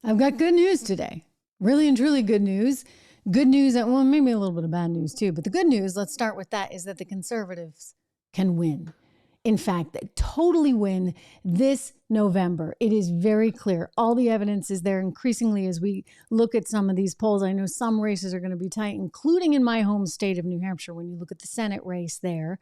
I've got good news today. Really and truly good news. Good news, well, maybe a little bit of bad news too, but the good news, let's start with that, is that the conservatives can win. In fact, they totally win this November. It is very clear. All the evidence is there increasingly as we look at some of these polls. I know some races are going to be tight, including in my home state of New Hampshire when you look at the Senate race there.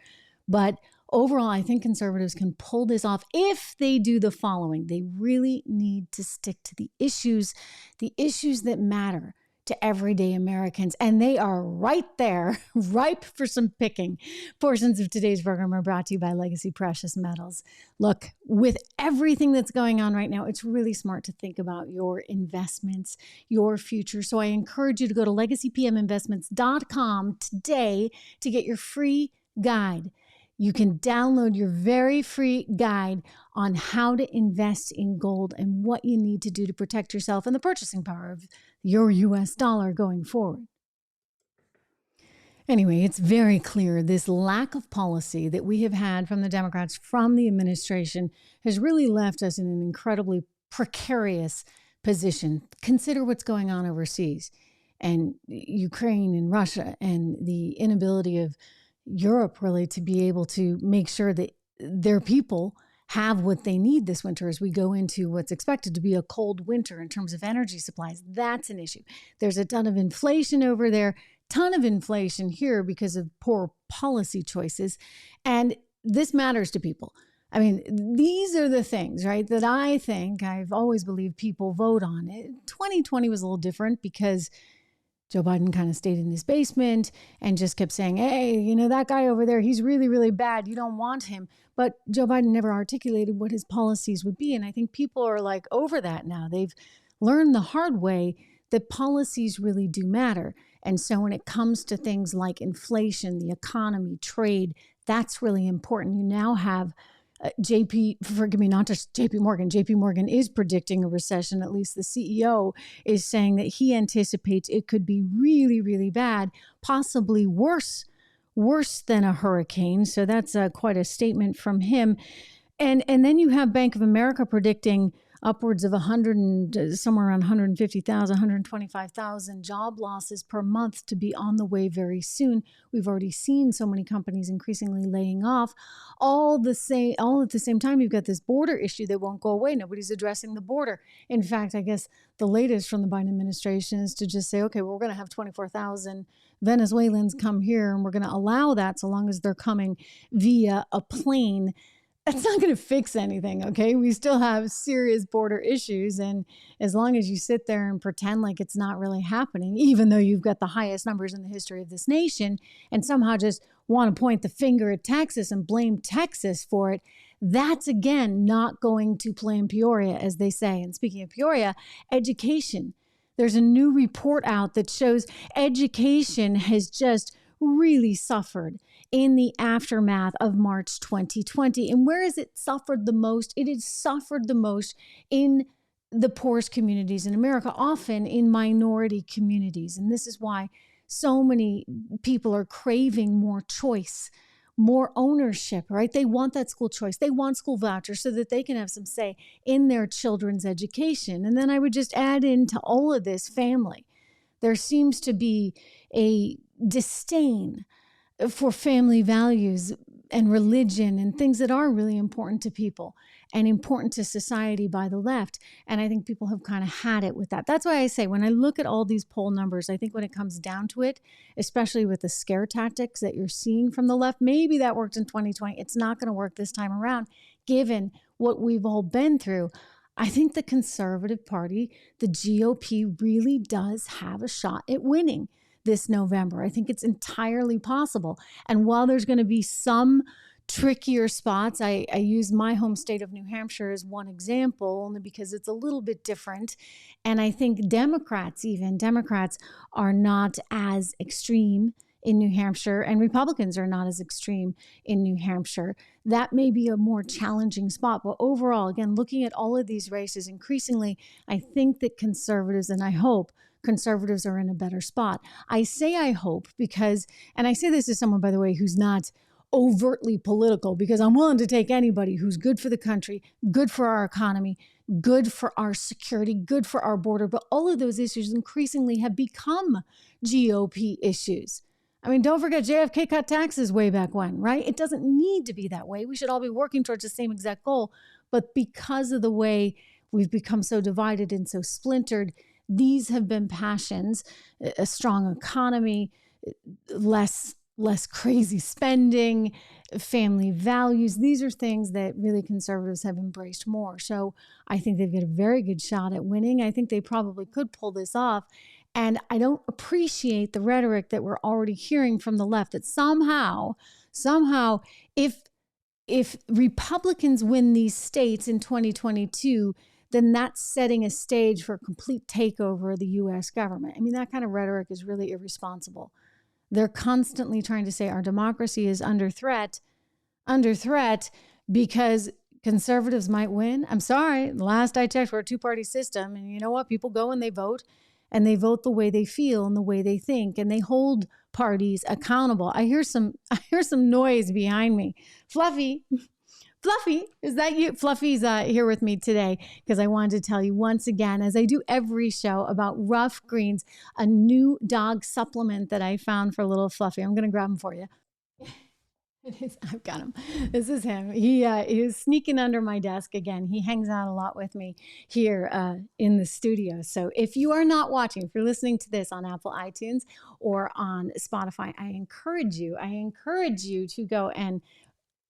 But overall, I think conservatives can pull this off if they do the following. They really need to stick to the issues that matter to everyday Americans. And they are right there, ripe for some picking. Portions of today's program are brought to you by Legacy Precious Metals. Look, with everything that's going on right now, it's really smart to think about your investments, your future. So I encourage you to go to legacypminvestments.com today to get your free guide. You can download your very free guide on how to invest in gold and what you need to do to protect yourself and the purchasing power of your US dollar going forward. Anyway, it's very clear this lack of policy that we have had from the Democrats, from the administration, has really left us in an incredibly precarious position. Consider what's going on overseas and Ukraine and Russia and the inability of Europe really to be able to make sure that their people have what they need this winter as we go into what's expected to be a cold winter in terms of energy supplies. That's an issue. There's a ton of inflation over there, ton of inflation here because of poor policy choices. And this matters to people. I mean, these are the things, right, that I think I've always believed people vote on. 2020 was a little different because Joe Biden kind of stayed in his basement and just kept saying, hey, you know, that guy over there, he's really, really bad. You don't want him. But Joe Biden never articulated what his policies would be. And I think people are like over that now. They've learned the hard way that policies really do matter. And so when it comes to things like inflation, the economy, trade, that's really important. You now have not just JP Morgan is predicting a recession. At least the CEO is saying that he anticipates it could be really, really bad, possibly worse than a hurricane. So that's quite a statement from him. And then you have Bank of America predicting upwards of somewhere around 150,000, 125,000 job losses per month to be on the way very soon. We've already seen so many companies increasingly laying off. All at the same time, you've got this border issue that won't go away. Nobody's addressing the border. In fact, I guess the latest from the Biden administration is to just say, okay, well, we're going to have 24,000 Venezuelans come here, and we're going to allow that so long as they're coming via a plane. That's not going to fix anything, okay? We still have serious border issues. And as long as you sit there and pretend like it's not really happening, even though you've got the highest numbers in the history of this nation, and somehow just want to point the finger at Texas and blame Texas for it, that's, again, not going to play in Peoria, as they say. And speaking of Peoria, education. There's a new report out that shows education has just really suffered in the aftermath of March 2020. And where has it suffered the most? It has suffered the most in the poorest communities in America, often in minority communities. And this is why so many people are craving more choice, more ownership, right? They want that school choice. They want school vouchers so that they can have some say in their children's education. And then I would just add into all of this family. There seems to be a disdain for family values and religion and things that are really important to people and important to society by the left. And I think people have kind of had it with that. That's why I say when I look at all these poll numbers, I think when it comes down to it, especially with the scare tactics that you're seeing from the left, maybe that worked in 2020. It's not going to work this time around, given what we've all been through. I think the Conservative Party, the GOP, really does have a shot at winning this November. I think it's entirely possible. And while there's going to be some trickier spots, I use my home state of New Hampshire as one example, only because it's a little bit different. And I think Democrats are not as extreme in New Hampshire, and Republicans are not as extreme in New Hampshire. That may be a more challenging spot. But overall, again, looking at all of these races, increasingly, I think that conservatives, and I hope conservatives, are in a better spot. I say I hope because, and I say this as someone, by the way, who's not overtly political, because I'm willing to take anybody who's good for the country, good for our economy, good for our security, good for our border. But all of those issues increasingly have become GOP issues. I mean, don't forget JFK cut taxes way back when, right? It doesn't need to be that way. We should all be working towards the same exact goal. But because of the way we've become so divided and so splintered, these have been passions: a strong economy, less crazy spending, family values. These are things that really conservatives have embraced more. So I think they've got a very good shot at winning. I think they probably could pull this off. And I don't appreciate the rhetoric that we're already hearing from the left that somehow, if Republicans win these states in 2022, then that's setting a stage for a complete takeover of the U.S. government. I mean, that kind of rhetoric is really irresponsible. They're constantly trying to say our democracy is under threat because conservatives might win. I'm sorry. The last I checked, we're a two-party system. And you know what? People go and they vote the way they feel and the way they think, and they hold parties accountable. I hear some noise behind me. Fluffy, is that you? Fluffy's here with me today because I wanted to tell you once again, as I do every show, about Rough Greens, a new dog supplement that I found for little Fluffy. I'm going to grab him for you. I've got him. This is him. He is sneaking under my desk again. He hangs out a lot with me here in the studio. So if you are not watching, if you're listening to this on Apple iTunes or on Spotify, I encourage you to go and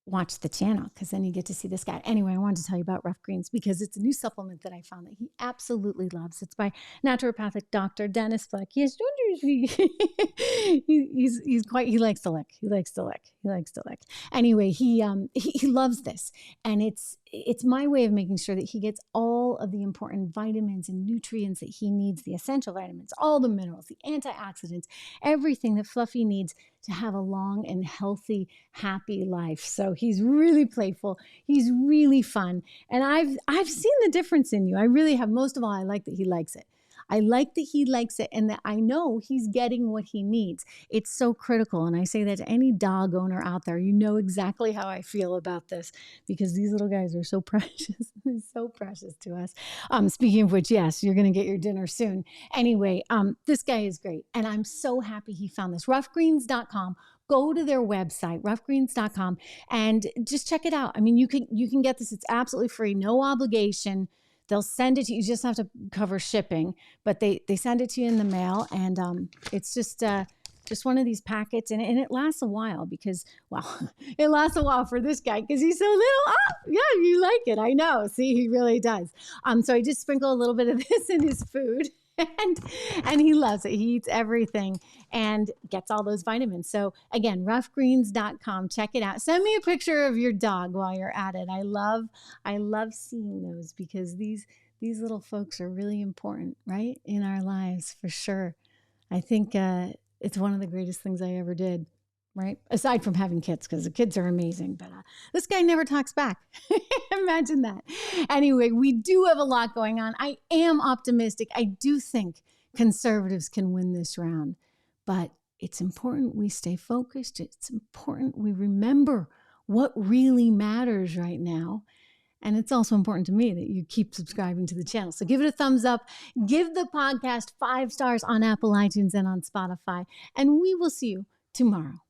watch the channel, because then you get to see this guy. Anyway, I wanted to tell you about Rough Greens because it's a new supplement that I found that he absolutely loves. It's by naturopathic Dr. Dennis Fleck. He likes to lick. Anyway, he loves this, and it's my way of making sure that he gets all of the important vitamins and nutrients that he needs, the essential vitamins, all the minerals, the antioxidants, everything that Fluffy needs to have a long and healthy, happy life. So he's really playful. He's really fun. And I've seen the difference in you. I really have. Most of all, I like that he likes it. And that I know he's getting what he needs. It's so critical. And I say that to any dog owner out there. You know exactly how I feel about this, because these little guys are so precious. They're so precious to us. Speaking of which, yes, you're going to get your dinner soon. Anyway, this guy is great. And I'm so happy he found this. Roughgreens.com. Go to their website, roughgreens.com, and just check it out. I mean, you can get this. It's absolutely free, no obligation. They'll send it to you. You just have to cover shipping, but they send it to you in the mail, and it's just one of these packets, and it lasts a while because, well, it lasts a while for this guy because he's so little. Oh, yeah, you like it. I know. See, he really does. So I just sprinkle a little bit of this in his food. And he loves it. He eats everything and gets all those vitamins. So again, roughgreens.com. Check it out. Send me a picture of your dog while you're at it. I love seeing those, because these little folks are really important, right, in our lives, for sure. I think it's one of the greatest things I ever did, right? Aside from having kids, because the kids are amazing. But this guy never talks back. Imagine that. Anyway, we do have a lot going on. I am optimistic. I do think conservatives can win this round. But it's important we stay focused. It's important we remember what really matters right now. And it's also important to me that you keep subscribing to the channel. So give it a thumbs up. Give the podcast 5 stars on Apple iTunes and on Spotify. And we will see you tomorrow.